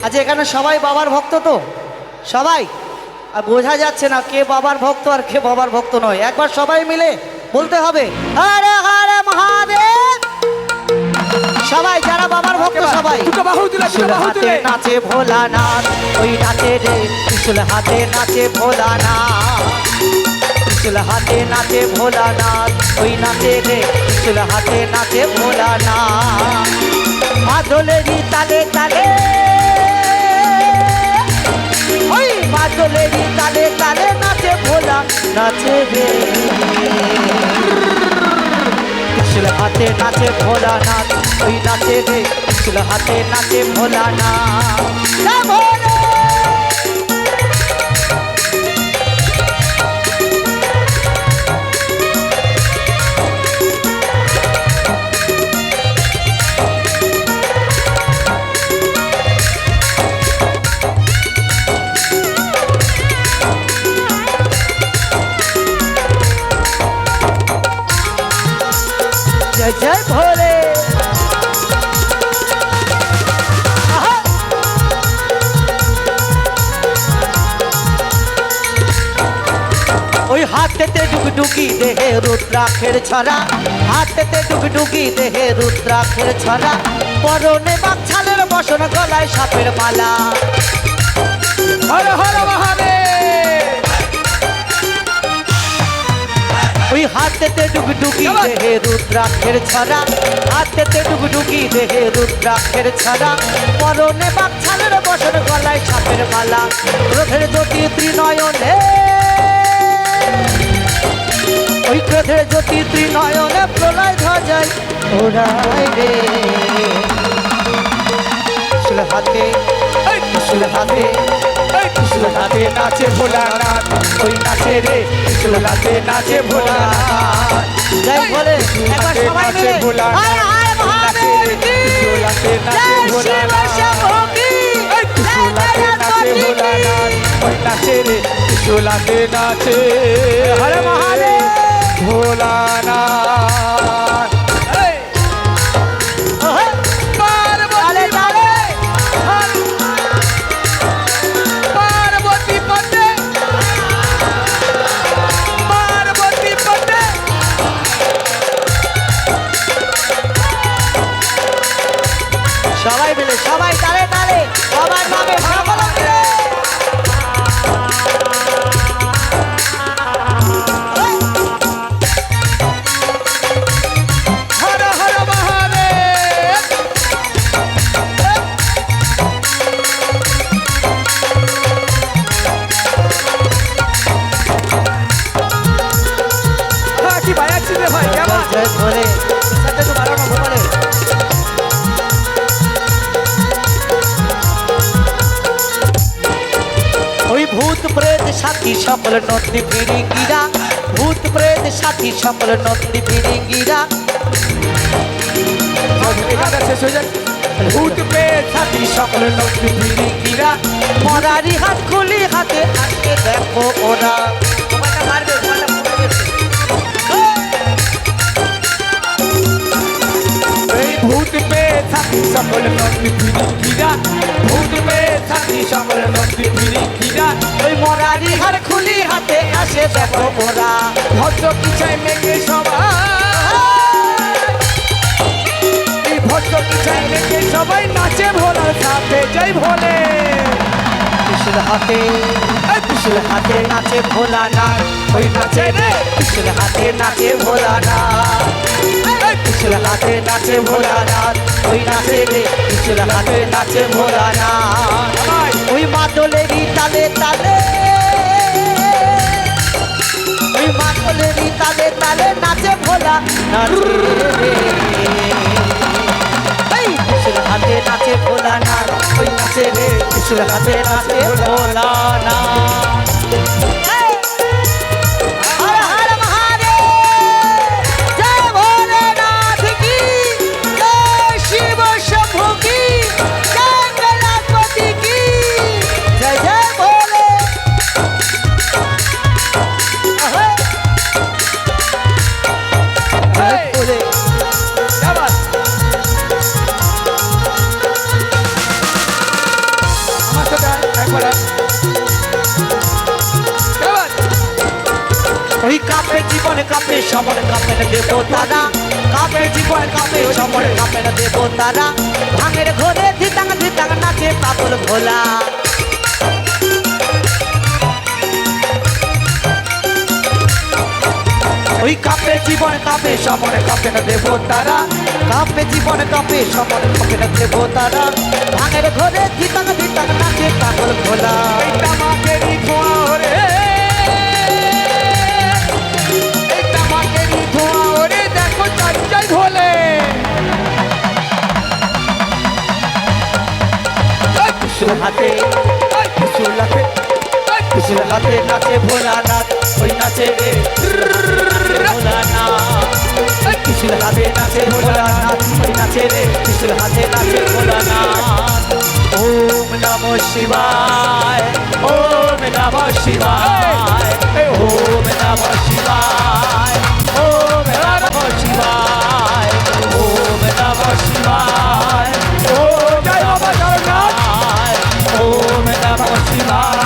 আচ্ছা এখানে সবাই বাবার ভক্ত তো সবাই আর বোঝা যাচ্ছে না কে বাবার ভক্ত আর কে বাবার ভক্ত নয় একবার সবাই মিলে বলতে হবে হরে হরে মহাদেব সবাই যারা বাবার ভক্ত সবাই ত্রিশূল হাতে নাচে ভোলানাথ ওই নাচে রে ত্রিশূল হাতে নাচে ভোলানাথ ত্রিশূল হাতে নাচে ভোলানাথ ওই নাচে রে ত্রিশূল হাতে নাচে ভোলানাথ মাদলেরই তালে তালে ওই মাদলেরই তালে তালে নাচে ভোলা নাচে রে ত্রিশূল হাতে নাচে ভোলানাথ ওই নাচে রে ত্রিশূল হাতে নাচে ভোলানাথ জয় ভোলে जय जय भोले ওই হাতেতে ডুগডুগি দেহে রুদ্রাক্ষের ছড়া হাতেতে ডুগডুগি দেহে রুদ্রাক্ষের ছড়া পরনে বাকছালের বসন গলায় সাপের মালা হর হর মহাদেব ওই হাতেতে ডুগডুগি দেহে রুদ্রাক্ষের ছড়া হাতেতে ডুগডুগি দেহে রুদ্রাক্ষের ছড়া পরনে বাকছালের বসন গলায় সাপের মালা ক্রোধের জ্যোতি ত্রিনয়নে ওই ক্রোধের জ্যোতি ত্রিনয়নে প্রলয় ধ্বজায় ওড়ায় রে ত্রিশূল হাতে ত্রিশূল হাতে ত্রিশূল হাতে নাচে ভোলানাথ ওই নাচে রে ত্রিশূল হাতে নাচে ভোলানাথ জয় ভোলে একবার সবাই মিলে হায় হায় মহাদেব কি ত্রিশূল হাতে নাচে ভোলানাথ ত্রিশূল হাতে নাচে ভোলানাথ ওই নাচে রে ত্রিশূল হাতে নাচে হরে মহাদেব ভোলানাথ সবাই মিলে সবাই তালে তালে বাবার নামে সকল মিলে হর হর মহাদেব কি ভাই একসাথে ভাই কেমন জয় ভোলে সাথে তো বারো ভোলে ওই ভূত প্রেত সাথী সকল নন্দী ফিরিঙ্গিরা ভূত প্রেত সাথী সকল নন্দী ফিরিঙ্গিরা শেষ হয়ে যায় ভূত প্রেত সাথী সকল নন্দী ফিরিঙ্গিরা মরারি হাত খুলি হাতে আজকে দেখো ওরা ভূত প্রেত সাথী সকল নন্দী ফিরিঙ্গিরা ভূত প্রেত সাথী সকল নন্দী ফিরিঙ্গিরা ওই মরারি হার খুলি হাতে আসে দেখো ওরা ভদ্র পিছায় মেঘে সবাই এই ভদ্র পিছায় মেঘে সবাই নাচে ভোলার সাথে জয় ভোলে ত্রিশূল হাতে নাচে ভোলানাথ ওই নাচে রে ত্রিশূল হাতে নাচে ভোলানাথ ত্রিশূল হাতে নাচে ভোলানাথ ওই নাচে রে ত্রিশূল হাতে নাচে ভোলানাথ ওই মাদলেরই তালে তালে ওই মাদলেরই তালে তালে নাচে ভোলা নাচে রে ত্রিশূল হাতে নাচে ভোলানাথ ওই নাচে রে ত্রিশূল হাতে নাচে ভোলানাথ জীবন কাঁপে সমর কাঁপে না দেবতারা কাঁপে জীবন কাঁপে সমর কাঁপে না দেবতারা ভাঙের ঘরে ধিতাং ধিতাং নাচে পাগল ভোলা ওই কাঁপে জীবন কাঁপে সমর কাঁপে না দেবতারা কাঁপে জীবন কাঁপে সমর কাঁপে না দেবতারা ভাঙের ঘরে ধিতাং ধিতাং নাচে পাগল ভোলা তামাকেরই ধোঁয়া ওরে এই তামাকেরই ধোঁয়া ওরে দেখো চারটাই ঢোলে ত্রিশূল হাতে ত্রিশূল হাতে ত্রিশূল হাতে নাচে ভোলানাথ ওই নাচে রে ভোলানাথ ত্রিশূল হাতে নাচে ভোলানাথ ওই নাচে রে ত্রিশূল হাতে নাচে ভোলানাথ ওম নমঃ শিবায় ওম নমঃ শিবায় ওম নমঃ শিবায় ওম নমঃ শিবায় ওম নমঃ শিবায় ও জয় বাবা জগন্নাথ ওম নমঃ শিবায়